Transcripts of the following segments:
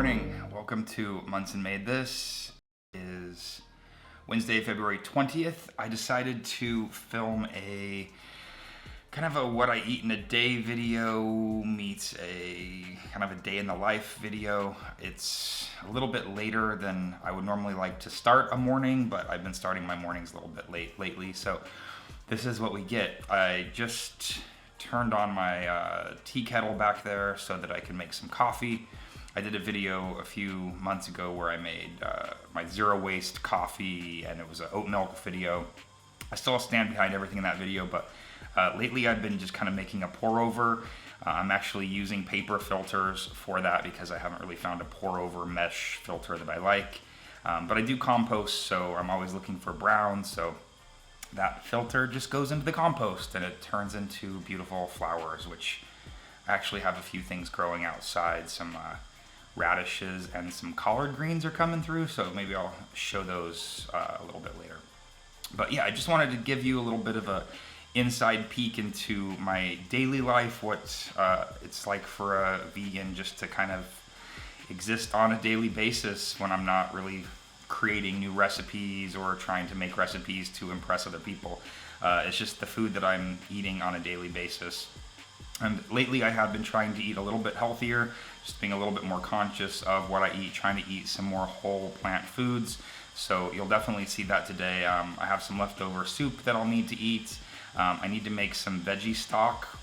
morning. Welcome to Monson Made This. It is Wednesday, February 20th. I decided to film a kind of a what I eat in a day video meets a kind of a day in the life video. It's a little bit later than I would normally like to start a morning, but I've been starting my mornings a little bit late lately, so this is what we get. I just turned on my tea kettle back there so that I can make some coffee. I did a video a few months ago where I made my zero waste coffee, and it was an oat milk video. I still stand behind everything in that video, but lately I've been just kind of making a pour over. I'm actually using paper filters for that because I haven't really found a pour over mesh filter that I like. But I do compost, so I'm always looking for browns, so that filter just goes into the compost and it turns into beautiful flowers, which I actually have a few things growing outside. Some radishes and some collard greens are coming through, so maybe I'll show those a little bit later. But yeah, I just wanted to give you a little bit of a inside peek into my daily life, what it's like for a vegan just to kind of exist on a daily basis when I'm not really creating new recipes or trying to make recipes to impress other people. It's just the food that I'm eating on a daily basis. And lately I have been trying to eat a little bit healthier, just being a little bit more conscious of what I eat, trying to eat some more whole plant foods. So you'll definitely see that today. I have some leftover soup that I'll need to eat. I need to make some veggie stock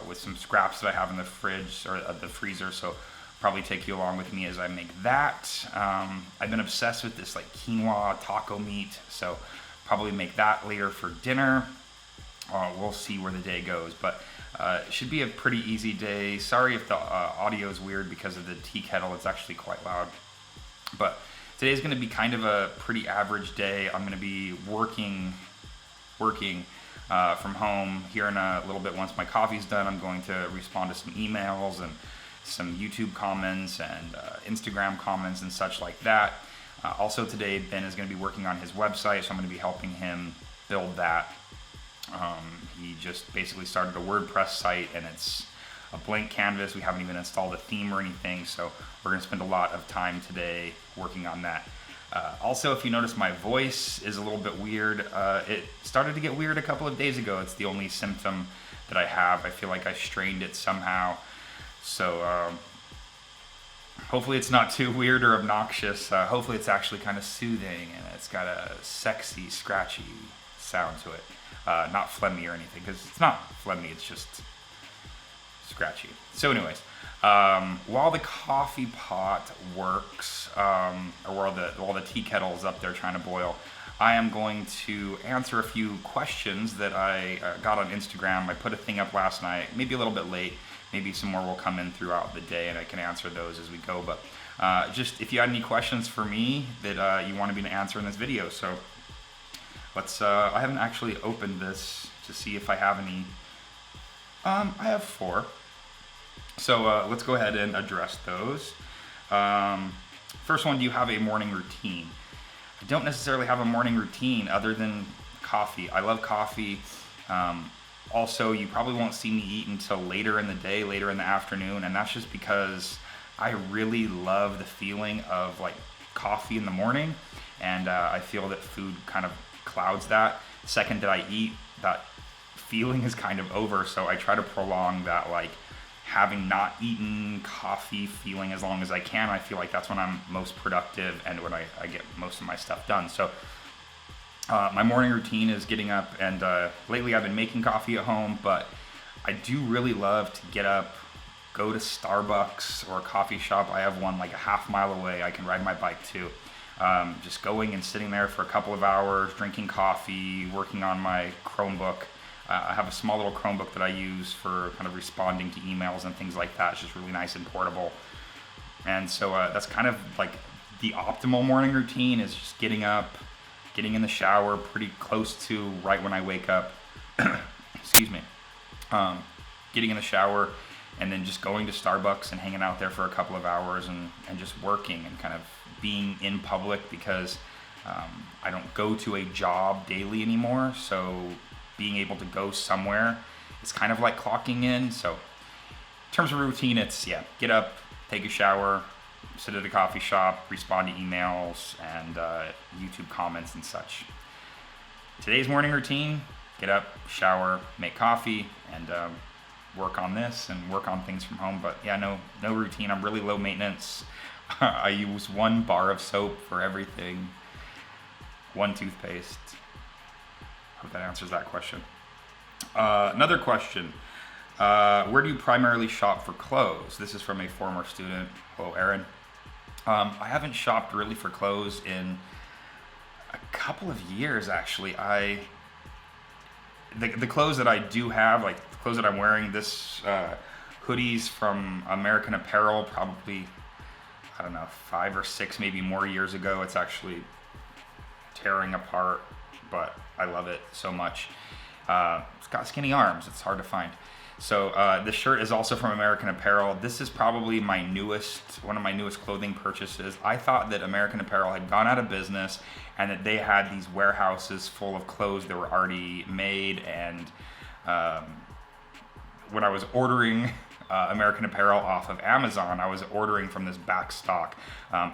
with some scraps that I have in the fridge or the freezer, so probably take you along with me as I make that. I've been obsessed with this like quinoa taco meat, so probably make that later for dinner. We'll see where the day goes, but it should be a pretty easy day. Sorry if the audio is weird because of the tea kettle. It's actually quite loud. But today's going to be kind of a pretty average day. I'm going to be working from home here in a little bit. Once my coffee's done, I'm going to respond to some emails and some YouTube comments and Instagram comments and such like that. Also today, Ben is going to be working on his website, so I'm going to be helping him build that. He just basically started a WordPress site and it's a blank canvas. We haven't even installed a theme or anything, so we're going to spend a lot of time today working on that. Also, if you notice, my voice is a little bit weird. It started to get weird a couple of days ago. It's the only symptom that I have. I feel like I strained it somehow. So hopefully it's not too weird or obnoxious. Hopefully it's actually kind of soothing and it's got a sexy, scratchy sound to it. Not phlegmy or anything, because it's not phlegmy, it's just scratchy. So anyways, while the coffee pot works, or while the tea kettle is up there trying to boil, I am going to answer a few questions that I got on Instagram. I put a thing up last night, maybe a little bit late, maybe some more will come in throughout the day and I can answer those as we go. But just if you had any questions for me that you wanted me to answer in this video, so let's, I haven't actually opened this to see if I have any. I have 4. So let's go ahead and address those. First one, do you have a morning routine? I don't necessarily have a morning routine other than coffee. I love coffee. Also, you probably won't see me eat until later in the day, later in the afternoon, and that's just because I really love the feeling of like coffee in the morning, and I feel that food kind of clouds that. The second that I eat, that feeling is kind of over, so I try to prolong that like having not eaten coffee feeling as long as I can. I feel like that's when I'm most productive and when I get most of my stuff done. So my morning routine is getting up, and lately I've been making coffee at home, but I do really love to get up, go to Starbucks or a coffee shop. I have one like a half mile away I can ride my bike to. Just going and sitting there for a couple of hours, drinking coffee, working on my Chromebook. I have a small little Chromebook that I use for kind of responding to emails and things like that. It's just really nice and portable. And so that's kind of like the optimal morning routine, is just getting up, getting in the shower pretty close to right when I wake up. Excuse me. Getting in the shower and then just going to Starbucks and hanging out there for a couple of hours and just working and kind of being in public, because I don't go to a job daily anymore, so being able to go somewhere is kind of like clocking in. So in terms of routine, it's get up, take a shower, sit at a coffee shop, respond to emails and YouTube comments and such. Today's morning routine: get up, shower, make coffee, and work on this and work on things from home. But yeah, no routine. I'm really low maintenance. I use 1 bar of soap for everything, 1 toothpaste. Hope that answers that question. Another question: where do you primarily shop for clothes? This is from a former student. Hello, Aaron. I haven't shopped really for clothes in a couple of years, actually. The clothes that I do have, like the clothes that I'm wearing, this hoodies from American Apparel, probably, I don't know, 5 or 6, maybe more years ago. It's actually tearing apart, but I love it so much. It's got skinny arms. It's hard to find. So this shirt is also from American Apparel. This is probably one of my newest clothing purchases. I thought that American Apparel had gone out of business and that they had these warehouses full of clothes that were already made. And when I was ordering American Apparel off of Amazon, I was ordering from this back stock.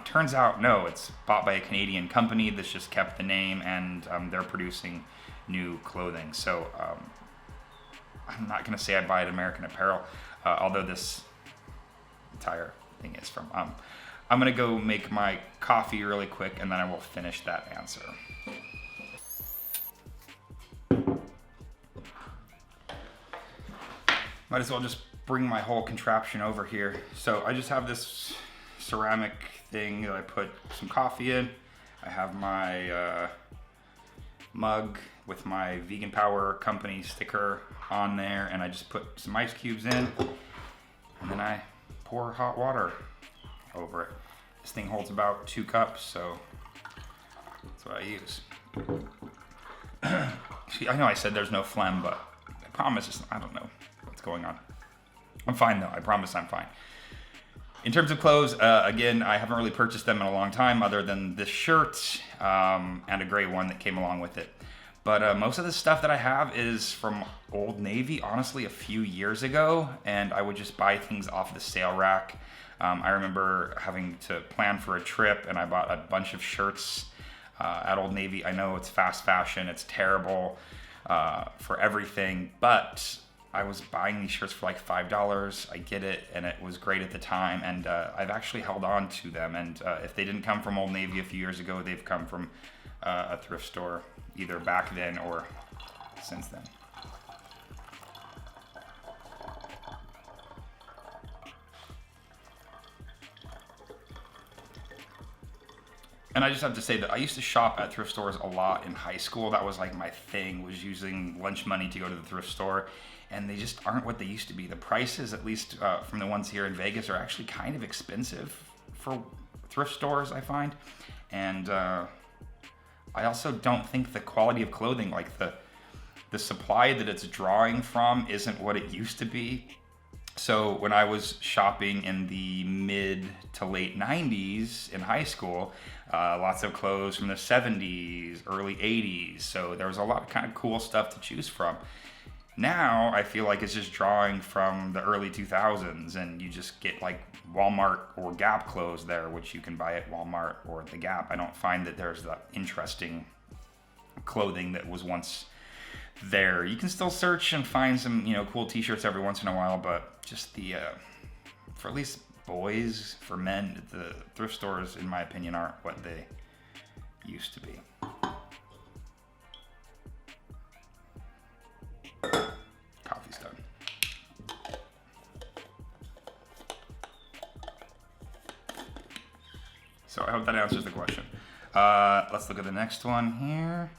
Turns out, no, it's bought by a Canadian company that's just kept the name, and they're producing new clothing. So I'm not going to say I buy at American Apparel, although this entire thing is from. I'm going to go make my coffee really quick, and then I will finish that answer. Might as well just bring my whole contraption over here. So I just have this ceramic thing that I put some coffee in. I have my mug with my Vegan Power Company sticker on there, and I just put some ice cubes in, and then I pour hot water over it. This thing holds about 2 cups, so that's what I use. See, I know I said there's no phlegm, but I promise I don't know what's going on. I'm fine though, I promise I'm fine. In terms of clothes, again, I haven't really purchased them in a long time other than this shirt and a gray one that came along with it. But most of the stuff that I have is from Old Navy, honestly, a few years ago, and I would just buy things off the sale rack. I remember having to plan for a trip, and I bought a bunch of shirts at Old Navy. I know it's fast fashion, it's terrible for everything, but I was buying these shirts for like $5. I get it, and it was great at the time, and I've actually held on to them. And if they didn't come from Old Navy a few years ago, they've come from a thrift store, either back then or since then. And I just have to say that I used to shop at thrift stores a lot in high school. That was like my thing, was using lunch money to go to the thrift store. And they just aren't what they used to be. The prices, at least from the ones here in Vegas, are actually kind of expensive for thrift stores, I find. And I also don't think the quality of clothing, like the supply that it's drawing from, isn't what it used to be. So when I was shopping in the mid to late 90s in high school, lots of clothes from the 70s, early 80s. So there was a lot of kind of cool stuff to choose from. Now I feel like it's just drawing from the early 2000s, and you just get like Walmart or Gap clothes there, which you can buy at Walmart or the Gap. I don't find that there's that interesting clothing that was once there. You can still search and find some, cool t-shirts every once in a while, but just for at least boys, for men, the thrift stores, in my opinion, aren't what they used to be. Coffee's done. So I hope that answers the question. Let's look at the next one here.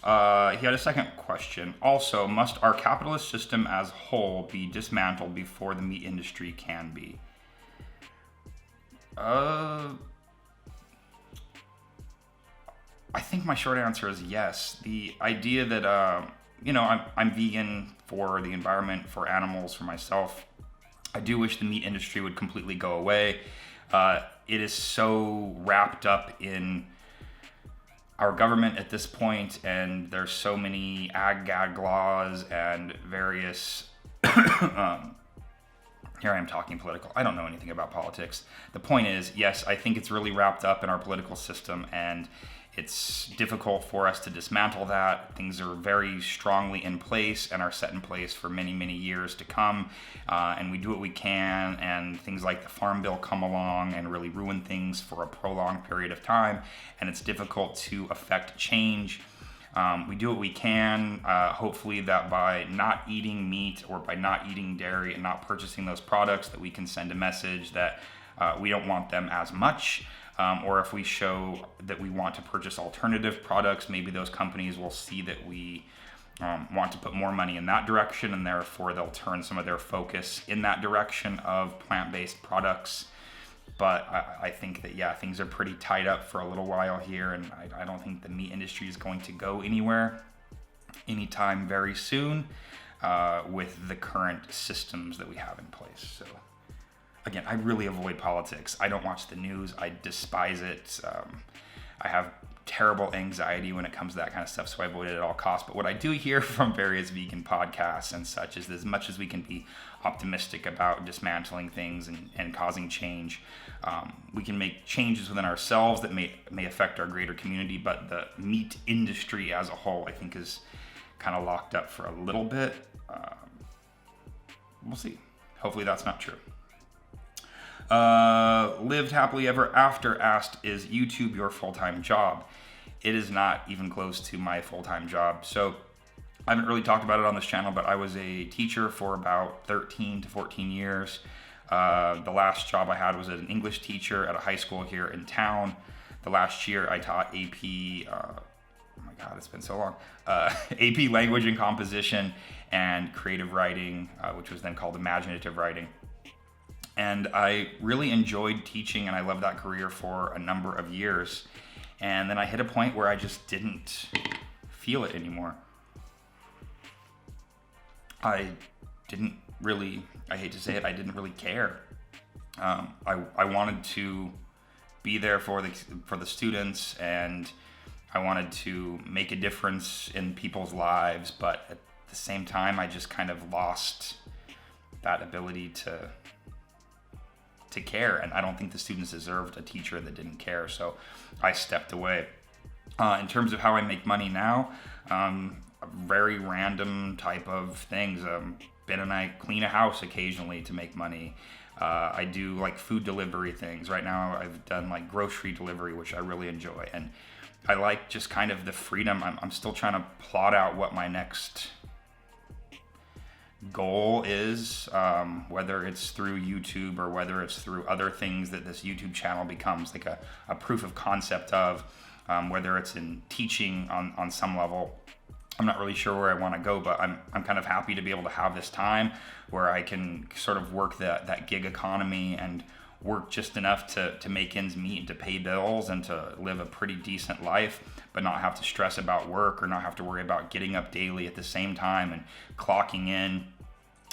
He had a second question. Also, must our capitalist system as a whole be dismantled before the meat industry can be? I think my short answer is yes. The idea that, I'm vegan for the environment, for animals, for myself. I do wish the meat industry would completely go away. It is so wrapped up in our government at this point, and there's so many ag-gag laws and various Here I am talking political. I don't know anything about politics. The point is, yes, I think it's really wrapped up in our political system, and it's difficult for us to dismantle that. Things are very strongly in place and are set in place for many, many years to come. And we do what we can, and things like the Farm Bill come along and really ruin things for a prolonged period of time. And it's difficult to affect change. We do what we can, hopefully that by not eating meat or by not eating dairy and not purchasing those products, that we can send a message that we don't want them as much. Or if we show that we want to purchase alternative products, maybe those companies will see that we want to put more money in that direction, and therefore they'll turn some of their focus in that direction of plant-based products. But I think that, yeah, things are pretty tied up for a little while here, and I don't think the meat industry is going to go anywhere anytime very soon with the current systems that we have in place. So, again, I really avoid politics. I don't watch the news. I despise it. I have terrible anxiety when it comes to that kind of stuff, so I avoid it at all costs. But what I do hear from various vegan podcasts and such is that as much as we can be optimistic about dismantling things and causing change, we can make changes within ourselves that may affect our greater community, but the meat industry as a whole, I think, is kind of locked up for a little bit. We'll see. Hopefully that's not true. Lived happily ever after asked, is YouTube your full-time job? It is not even close to my full-time job. So I haven't really talked about it on this channel, but I was a teacher for about 13 to 14 years. The last job I had was as an English teacher at a high school here in town. The last year I taught AP, oh my God, it's been so long, AP Language and Composition and Creative Writing, which was then called Imaginative Writing. And I really enjoyed teaching, and I loved that career for a number of years. And then I hit a point where I just didn't feel it anymore. I didn't really, I hate to say it, I didn't really care. I wanted to be there for the students, and I wanted to make a difference in people's lives, but at the same time, I just kind of lost that ability to care, and I don't think the students deserved a teacher that didn't care, so I stepped away. In terms of how I make money now, very random type of things. Ben and I clean a house occasionally to make money. I do like food delivery things. Right now I've done like grocery delivery, which I really enjoy, and I like just kind of the freedom. I'm still trying to plot out what my next goal is, whether it's through YouTube or whether it's through other things that this YouTube channel becomes like a proof of concept of, whether it's in teaching on some level. I'm not really sure where I want to go, but I'm kind of happy to be able to have this time where I can sort of work that gig economy and work just enough to make ends meet and to pay bills and to live a pretty decent life, but not have to stress about work or not have to worry about getting up daily at the same time and clocking in.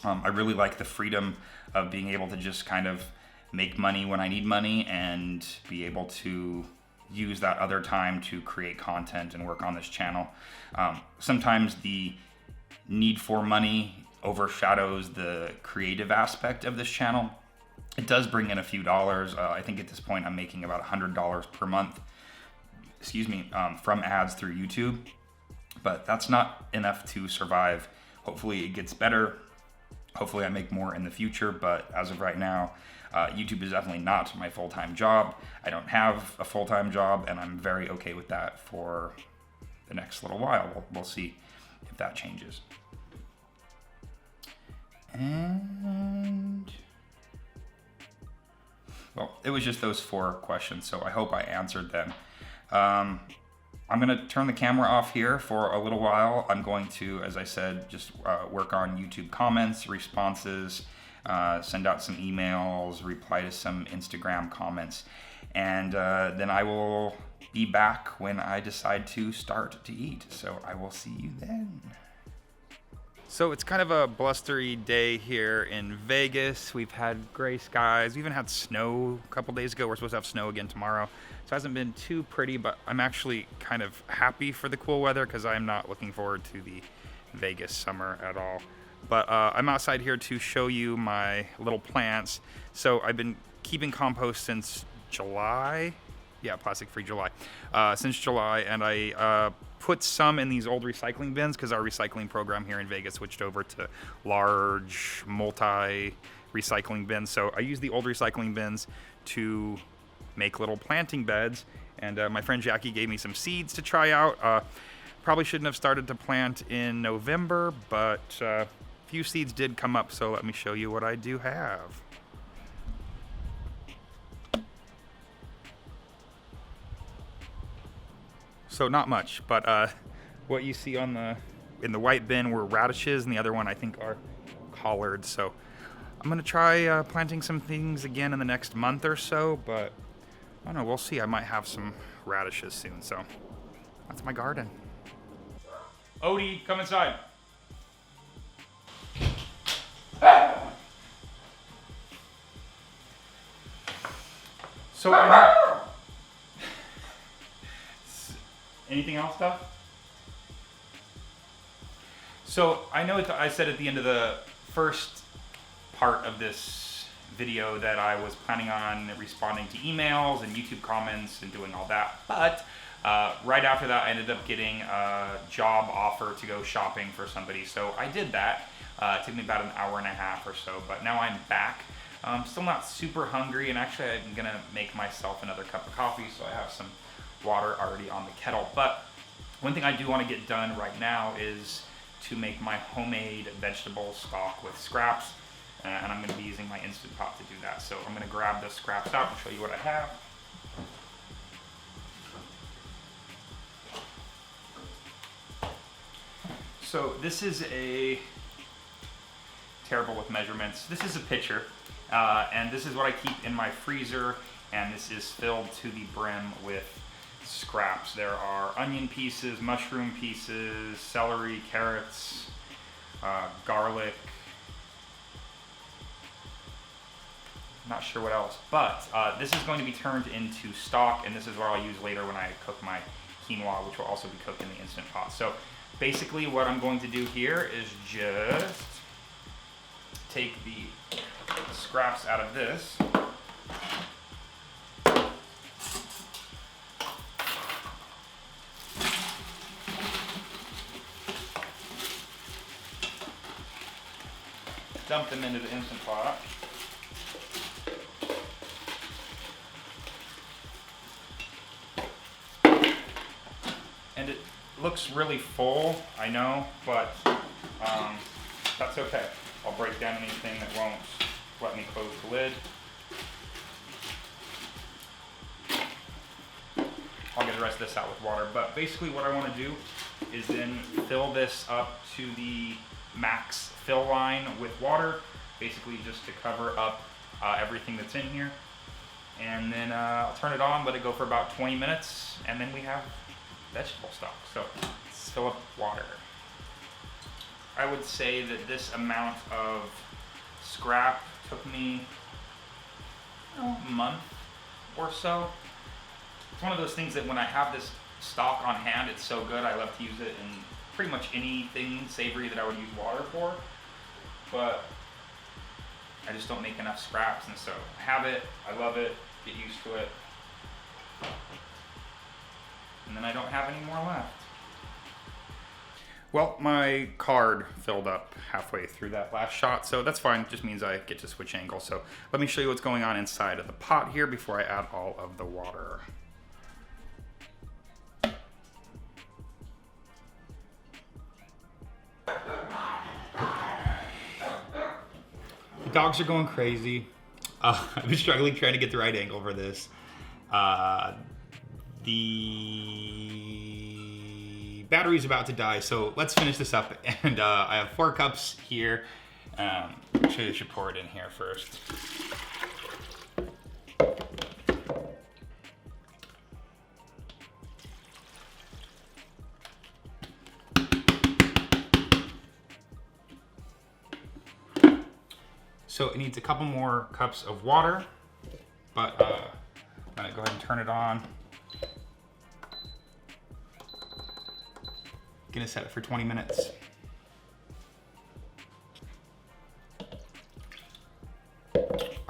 I really like the freedom of being able to just kind of make money when I need money and be able to use that other time to create content and work on this channel. Sometimes the need for money overshadows the creative aspect of this channel. It does bring in a few dollars. I think at this point I'm making about $100 per month, from ads through YouTube, but that's not enough to survive. Hopefully it gets better. Hopefully I make more in the future, but as of right now, YouTube is definitely not my full-time job. I don't have a full-time job, and I'm very okay with that for the next little while. We'll see if that changes. And well, it was just those 4 questions, so I hope I answered them. I'm going to turn the camera off here for a little while. I'm going to, as I said, just work on YouTube comments, responses, send out some emails, reply to some Instagram comments, and then I will be back when I decide to start to eat. So I will see you then. So it's kind of a blustery day here in Vegas. We've had gray skies. We even had snow a couple days ago. We're supposed to have snow again tomorrow. So it hasn't been too pretty, but I'm actually kind of happy for the cool weather because I'm not looking forward to the Vegas summer at all. But I'm outside here to show you my little plants. So I've been keeping compost since July. Yeah, plastic-free July. Since July, and I put some in these old recycling bins because our recycling program here in Vegas switched over to large multi-recycling bins. So I use the old recycling bins to make little planting beds. And my friend Jackie gave me some seeds to try out. Probably shouldn't have started to plant in November, but a few seeds did come up, so let me show you what I do have. So not much, but what you see on in the white bin were radishes, and the other one I think are collards. So I'm gonna try planting some things again in the next month or so, but I don't know, we'll see. I might have some radishes soon, so that's my garden. Odie, come inside. So anything else, Duff? So I know I said at the end of the first part of this video that I was planning on responding to emails and YouTube comments and doing all that, but right after that I ended up getting a job offer to go shopping for somebody, so I did that. It took me about an hour and a half or so, but now I'm back. Still not super hungry, and actually I'm gonna make myself another cup of coffee, so I have some water already on the kettle. But one thing I do want to get done right now is to make my homemade vegetable stock with scraps, and I'm going to be using my Instant Pot to do that. So I'm going to grab the scraps out and show you what I have. So this is terrible with measurements. This is a pitcher, and this is what I keep in my freezer, and this is filled to the brim with scraps. There are onion pieces, mushroom pieces, celery, carrots, garlic, not sure what else, but this is going to be turned into stock, and this is what I'll use later when I cook my quinoa, which will also be cooked in the Instant Pot. So basically what I'm going to do here is just take the scraps out of this, dump them into the Instant Pot. And it looks really full, I know, but that's okay. I'll break down anything that won't let me close the lid. I'll get the rest of this out with water, but basically what I want to do is then fill this up to the max fill line with water, basically just to cover up everything that's in here. And then I'll turn it on, let it go for about 20 minutes, and then we have vegetable stock. So let's fill up with water. I would say that this amount of scrap took me a month or so. It's one of those things that when I have this stock on hand, it's so good, I love to use it in pretty much anything savory that I would use water for, but I just don't make enough scraps, and so I have it, I love it, get used to it, and then I don't have any more left. Well, my card filled up halfway through that last shot, so that's fine. It just means I get to switch angles. So let me show you what's going on inside of the pot here before I add all of the water. The dogs are going crazy. I've been struggling trying to get the right angle for this. The battery's about to die, so let's finish this up. And I have 4 cups here. Actually, I should pour it in here first. So it needs a couple more cups of water, but I'm gonna go ahead and turn it on. Gonna set it for 20 minutes.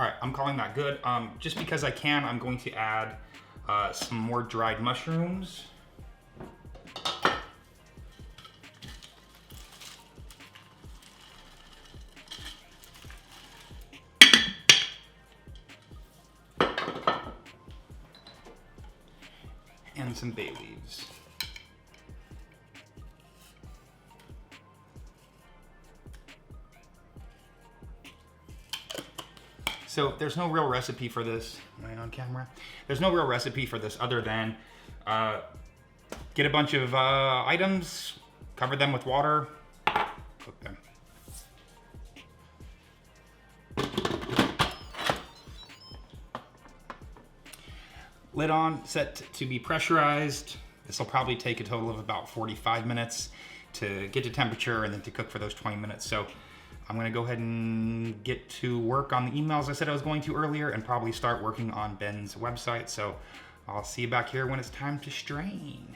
All right, I'm calling that good. Just because I can, I'm going to add some more dried mushrooms. And some bay leaves. So there's no real recipe for this. Am I on camera? There's no real recipe for this other than get a bunch of items, cover them with water, cook them. Lid on, set to be pressurized. This will probably take a total of about 45 minutes to get to temperature and then to cook for those 20 minutes. So I'm gonna go ahead and get to work on the emails I said I was going to earlier and probably start working on Ben's website. So I'll see you back here when it's time to strain.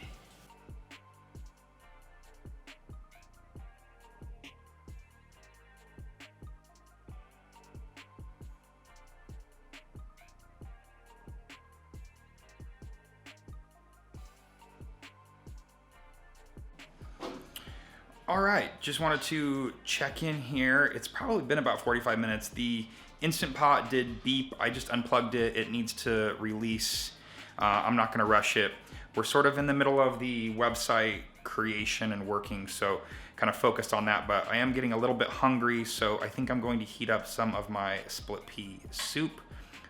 All right, just wanted to check in here. It's probably been about 45 minutes. The Instant Pot did beep. I just unplugged it. It needs to release. I'm not gonna rush it. We're sort of in the middle of the website creation and working, so kind of focused on that, but I am getting a little bit hungry, so I think I'm going to heat up some of my split pea soup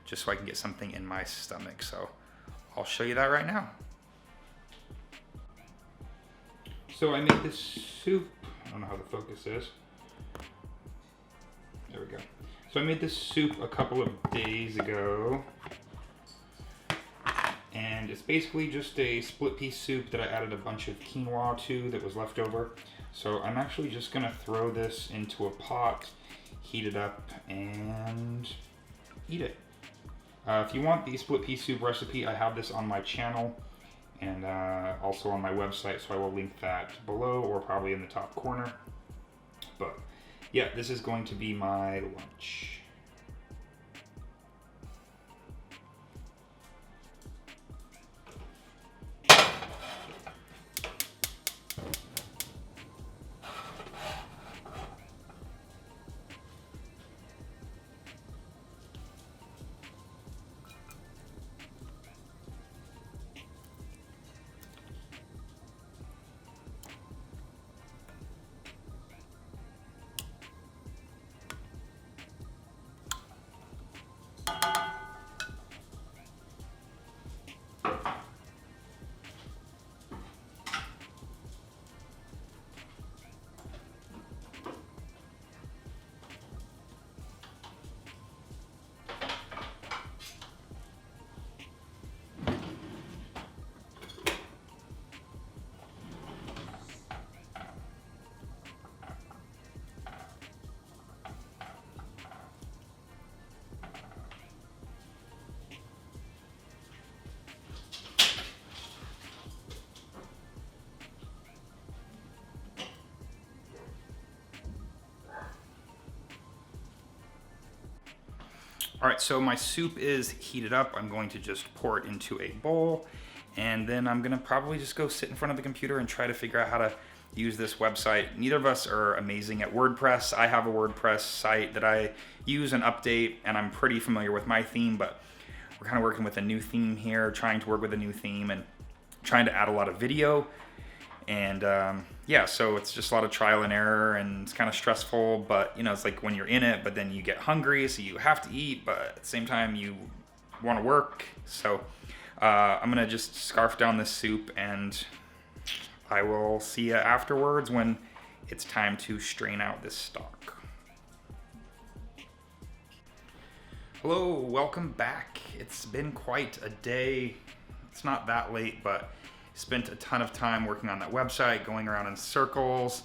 just so I can get something in my stomach. So I'll show you that right now. So I made this soup, I don't know how the focus is. There we go. So I made this soup a couple of days ago. And it's basically just a split pea soup that I added a bunch of quinoa to that was left over. So I'm actually just gonna throw this into a pot, heat it up, and eat it. If you want the split pea soup recipe, I have this on my channel and also on my website, so I will link that below or probably in the top corner. But yeah, this is going to be my lunch. All right, so my soup is heated up. I'm going to just pour it into a bowl, and then I'm gonna probably just go sit in front of the computer and try to figure out how to use this website. Neither of us are amazing at WordPress. I have a WordPress site that I use and update, and I'm pretty familiar with my theme, but we're kind of working with a new theme here, trying to work with a new theme and trying to add a lot of video. And yeah, so it's just a lot of trial and error, and it's kind of stressful, but you know, it's like when you're in it, but then you get hungry, so you have to eat, but at the same time you want to work. So I'm gonna just scarf down this soup, and I will see you afterwards when it's time to strain out this stock. Hello, welcome back. It's been quite a day. It's not that late, but spent a ton of time working on that website, going around in circles,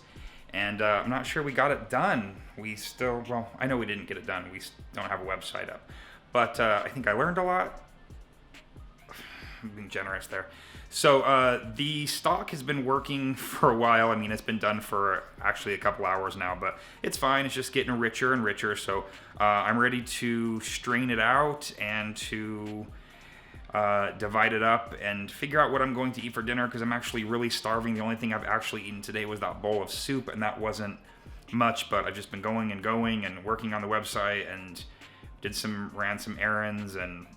and I'm not sure we got it done. We still, well, I know we didn't get it done. We don't have a website up, but I think I learned a lot. I'm being generous there. So the stock has been working for a while. I mean, it's been done for actually a couple hours now, but it's fine. It's just getting richer and richer. So I'm ready to strain it out and to divide it up and figure out what I'm going to eat for dinner, because I'm actually really starving. The only thing I've actually eaten today was that bowl of soup, and that wasn't much, but I've just been going and working on the website and ran some errands, and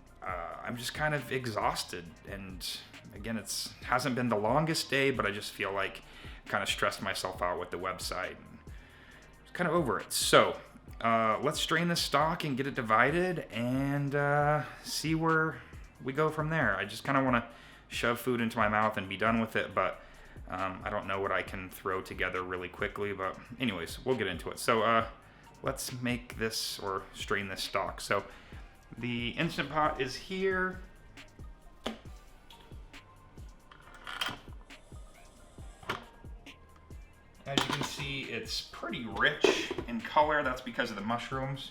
I'm just kind of exhausted. And again, hasn't been the longest day, but I just feel like I kind of stressed myself out with the website and kind of over it. So let's strain this stock and get it divided and see where we go from there. I just kind of want to shove food into my mouth and be done with it, but I don't know what I can throw together really quickly. But anyways, we'll get into it. So let's make this, or strain this stock. So the Instant Pot is here. As you can see, it's pretty rich in color. That's because of the mushrooms.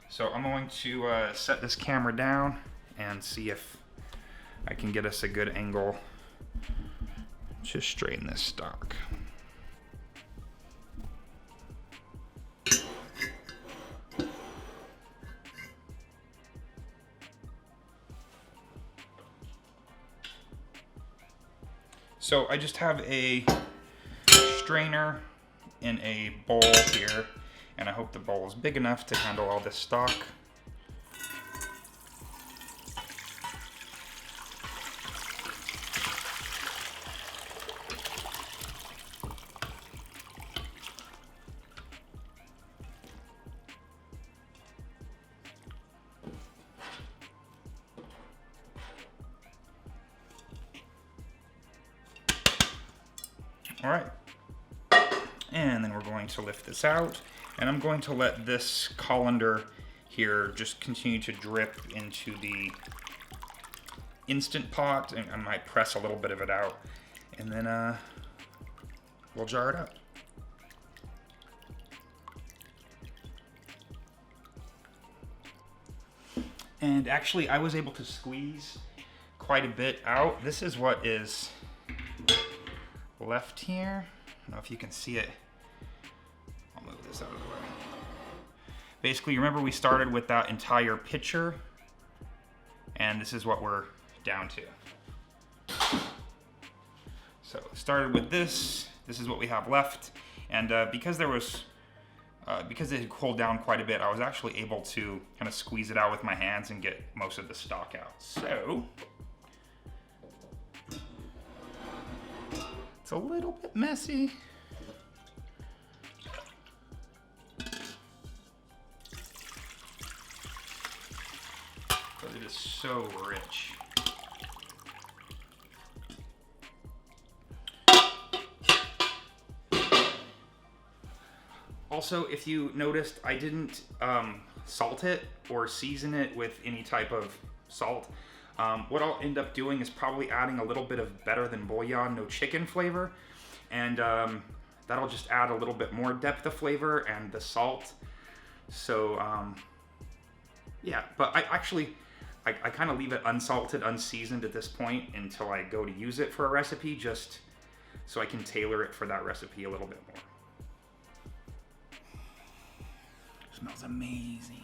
So I'm going to set this camera down and see if I can get us a good angle to strain this stock. So I just have a strainer in a bowl here, and I hope the bowl is big enough to handle all this stock. All right, and then we're going to lift this out, and I'm going to let this colander here just continue to drip into the Instant Pot, and I might press a little bit of it out, and then we'll jar it up. And actually, I was able to squeeze quite a bit out. This is what is left here. I don't know if you can see it. I'll move this out of the way. Basically, remember we started with that entire pitcher, and this is what we're down to. So started with this. This is what we have left, and because it had cooled down quite a bit, I was actually able to kind of squeeze it out with my hands and get most of the stock out. So it's a little bit messy. But it is so rich. Also, if you noticed, I didn't salt it or season it with any type of salt. What I'll end up doing is probably adding a little bit of better than bouillon, no chicken flavor, and that'll just add a little bit more depth of flavor and the salt. So yeah, but I kind of leave it unsalted, unseasoned at this point until I go to use it for a recipe, just so I can tailor it for that recipe a little bit more. Smells amazing.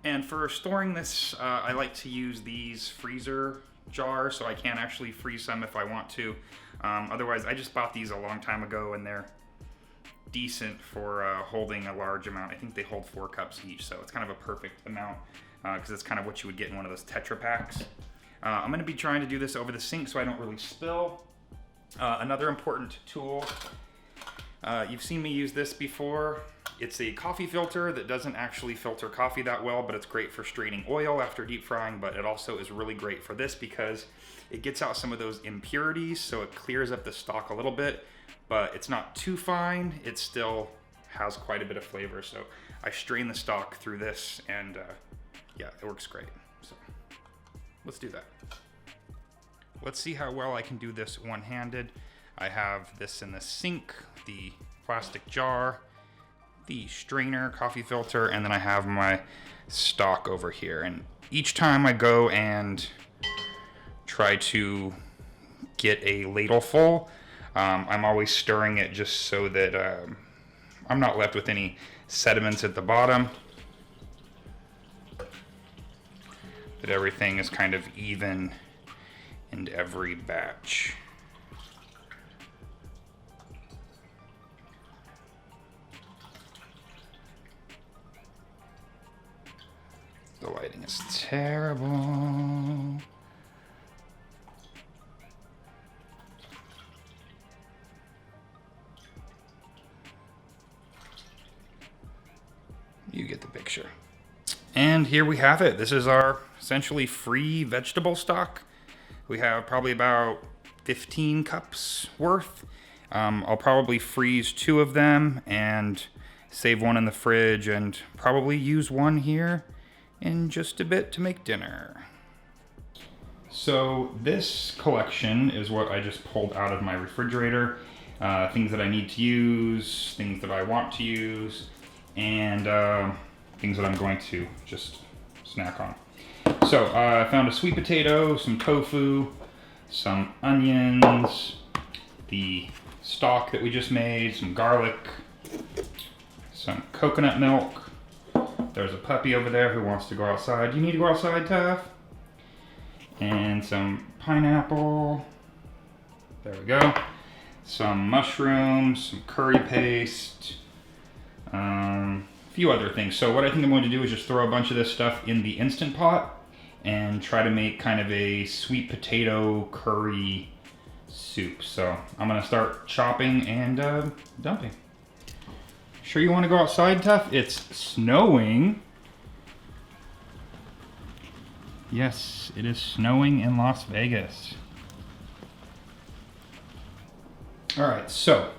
And for storing this, I like to use these freezer jars, so I can actually freeze some if I want to. Otherwise, I just bought these a long time ago, and they're decent for holding a large amount. I think they hold 4 cups each, so it's kind of a perfect amount, because it's kind of what you would get in one of those Tetra Packs. I'm going to be trying to do this over the sink so I don't really spill. Another important tool, you've seen me use this before. It's a coffee filter that doesn't actually filter coffee that well, but it's great for straining oil after deep frying. But it also is really great for this because it gets out some of those impurities, so it clears up the stock a little bit, but it's not too fine. It still has quite a bit of flavor. So I strain the stock through this, and yeah, it works great. So let's do that. Let's see how well I can do this one-handed. I have this in the sink, the plastic jar, the strainer, coffee filter, and then I have my stock over here. And each time I go and try to get a ladle full. I'm always stirring it just so that I'm not left with any sediments at the bottom. That everything is kind of even in every batch. The lighting is terrible. You get the picture. And here we have it. This is our essentially free vegetable stock. We have probably about 15 cups worth. I'll probably freeze 2 of them and save one in the fridge and probably use one here in just a bit to make dinner. So this collection is what I just pulled out of my refrigerator. Things that I need to use, things that I want to use, and things that I'm going to just snack on. So I found a sweet potato, some tofu, some onions, the stock that we just made, some garlic, some coconut milk. There's a puppy over there who wants to go outside. You need to go outside, Taff? And some pineapple. There we go. Some mushrooms, some curry paste, a few other things. So what I think I'm going to do is just throw a bunch of this stuff in the Instant Pot and try to make kind of a sweet potato curry soup. So I'm gonna start chopping and dumping. Sure you want to go outside, Tuff? It's snowing. Yes, it is snowing in Las Vegas. All right, so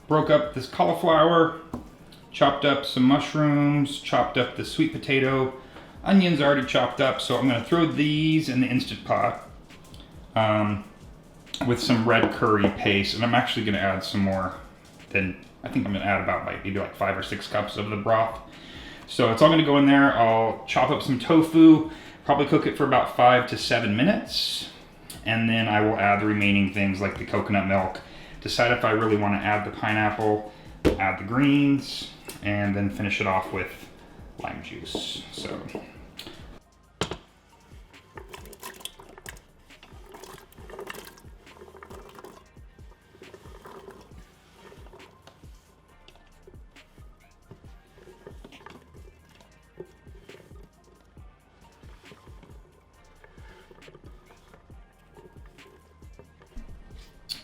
broke up this cauliflower, chopped up some mushrooms, chopped up the sweet potato, onions already chopped up, so I'm gonna throw these in the Instant Pot with some red curry paste, and I'm actually gonna add some more than, I think I'm gonna add about maybe like 5 or 6 cups of the broth. So it's all gonna go in there. I'll chop up some tofu, probably cook it for about 5 to 7 minutes, and then I will add the remaining things like the coconut milk, decide if I really wanna add the pineapple, add the greens, and then finish it off with lime juice. So.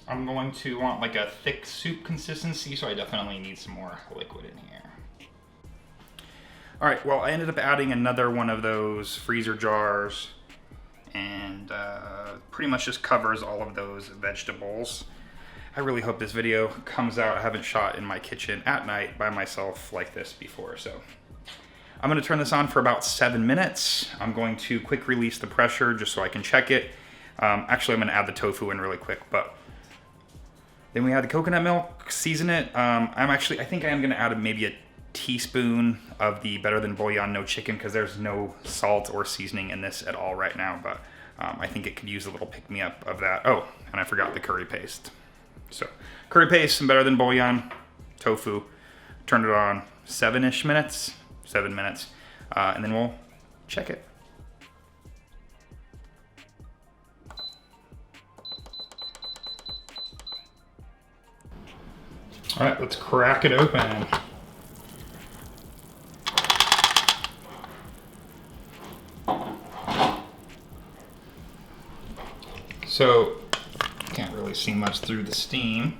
I'm going to want like a thick soup consistency, so I definitely need some more liquid in here. All right, well, I ended up adding another one of those freezer jars, and pretty much just covers all of those vegetables. I really hope this video comes out. I haven't shot in my kitchen at night by myself like this before, so. I'm gonna turn this on for about 7 minutes. I'm going to quick release the pressure just so I can check it. Actually, I'm gonna add the tofu in really quick, but then we add the coconut milk, season it. I think I am gonna add maybe a teaspoon of the Better Than Bouillon No Chicken, because there's no salt or seasoning in this at all right now, but I think it could use a little pick-me-up of that. Oh, and I forgot the curry paste. So, curry paste, some Better Than Bouillon, tofu, turn it on 7-ish minutes, 7 minutes, and then we'll check it. All right, let's crack it open. So, can't really see much through the steam.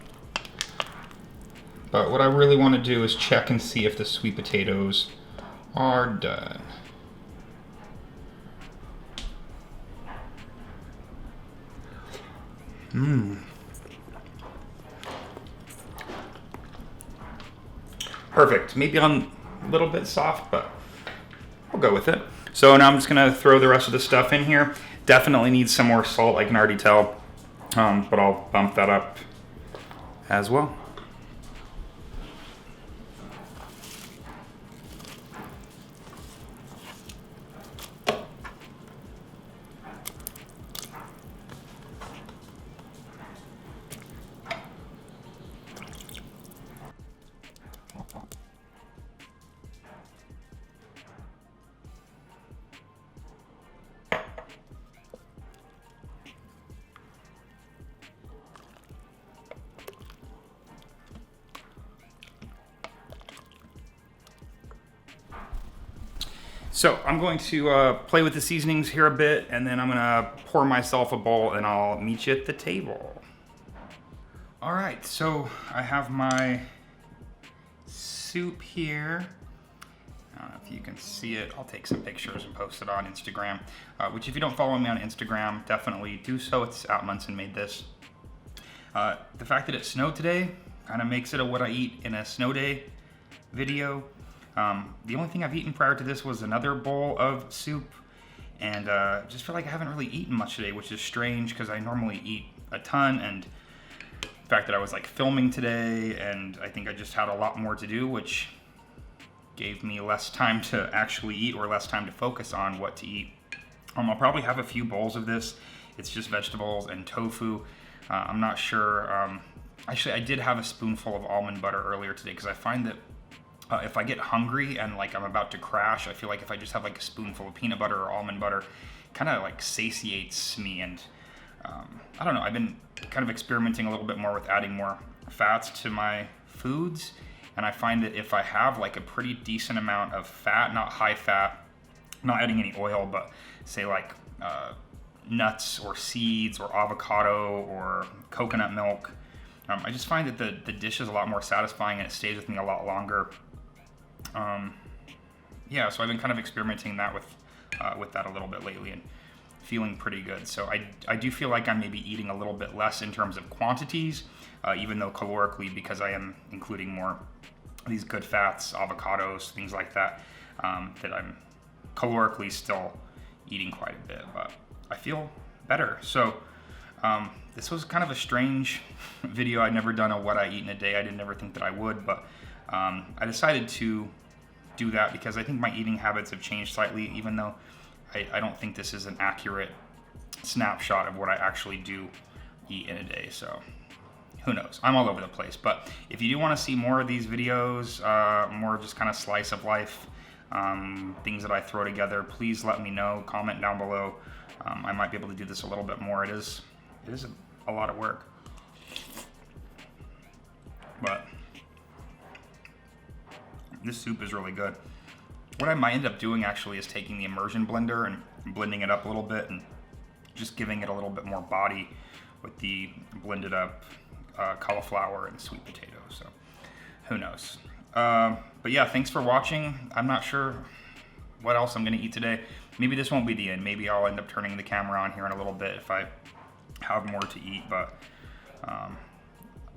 But what I really want to do is check and see if the sweet potatoes are done. Perfect. Maybe a little bit soft, but I'll go with it. So now I'm just gonna throw the rest of the stuff in here. Definitely needs some more salt, I can already tell, but I'll bump that up as well. So I'm going to play with the seasonings here a bit, and then I'm gonna pour myself a bowl and I'll meet you at the table. All right, so I have my soup here. I don't know if you can see it. I'll take some pictures and post it on Instagram, which if you don't follow me on Instagram, definitely do so. It's at monsonmadethis. The fact that it snowed today kind of makes it a what I eat in a snow day video. The only thing I've eaten prior to this was another bowl of soup, and just feel like I haven't really eaten much today, which is strange because I normally eat a ton, and the fact that I was like filming today, and I think I just had a lot more to do, which gave me less time to actually eat or less time to focus on what to eat. I'll probably have a few bowls of this. It's just vegetables and tofu. I'm not sure. Actually, I did have a spoonful of almond butter earlier today because I find that if I get hungry and like I'm about to crash, I feel like if I just have like a spoonful of peanut butter or almond butter, kind of like satiates me. And I don't know, I've been kind of experimenting a little bit more with adding more fats to my foods. And I find that if I have like a pretty decent amount of fat, not high fat, not adding any oil, but say like nuts or seeds or avocado or coconut milk, I just find that the dish is a lot more satisfying and it stays with me a lot longer. Yeah, so I've been kind of experimenting that with that a little bit lately and feeling pretty good. So I do feel like I'm maybe eating a little bit less in terms of quantities, even though calorically, because I am including more of these good fats, avocados, things like that, that I'm calorically still eating quite a bit, but I feel better. So this was kind of a strange video. I'd never done a what I eat in a day. I didn't ever think that I would, but I decided to do that because I think my eating habits have changed slightly, even though I don't think this is an accurate snapshot of what I actually do eat in a day. So who knows? I'm all over the place. But if you do want to see more of these videos, more just kind of slice of life, things that I throw together, please let me know. Comment down below. I might be able to do this a little bit more. It is a lot of work. But this soup is really good. What I might end up doing actually is taking the immersion blender and blending it up a little bit and just giving it a little bit more body with the blended up cauliflower and sweet potato. So who knows? But yeah, thanks for watching. I'm not sure what else I'm gonna eat today. Maybe this won't be the end. Maybe I'll end up turning the camera on here in a little bit if I have more to eat, but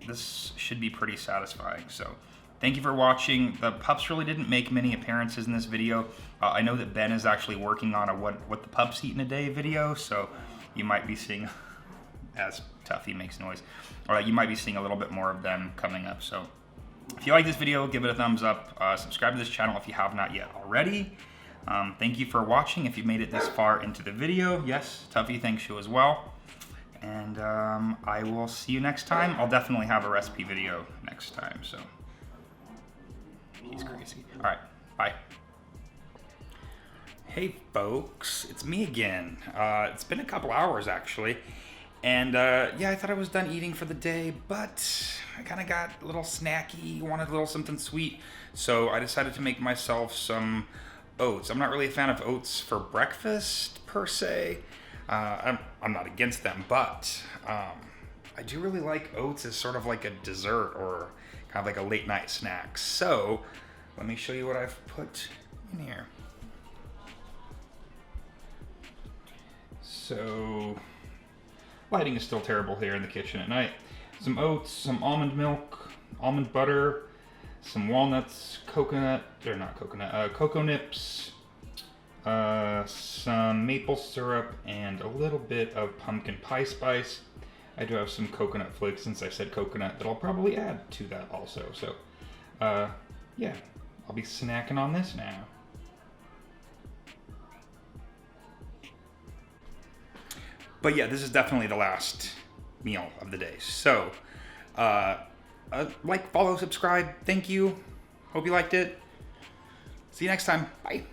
this should be pretty satisfying. So thank you for watching. The pups really didn't make many appearances in this video. I know that Ben is actually working on a what the pups eat in a day video, so you might be seeing, as Tuffy makes noise, you might be seeing a little bit more of them coming up. So if you like this video, give it a thumbs up. Subscribe to this channel if you have not yet already. Thank you for watching if you've made it this far into the video. Yes, Tuffy thanks you as well. And I will see you next time. I'll definitely have a recipe video next time, so he's crazy. All right, bye. Hey folks, it's me again. It's been a couple hours actually. And yeah, I thought I was done eating for the day, but I kind of got a little snacky, wanted a little something sweet. So I decided to make myself some oats. I'm not really a fan of oats for breakfast per se. I'm not against them, but I do really like oats as sort of like a dessert or kind of like a late night snack. So let me show you what I've put in here. So lighting is still terrible here in the kitchen at night. Some oats, some almond milk, almond butter, some walnuts, cocoa nips, some maple syrup, and a little bit of pumpkin pie spice. I do have some coconut flakes, since I said coconut, that I'll probably add to that also. So, yeah, I'll be snacking on this now. But yeah, this is definitely the last meal of the day. So, like, follow, subscribe. Thank you. Hope you liked it. See you next time. Bye.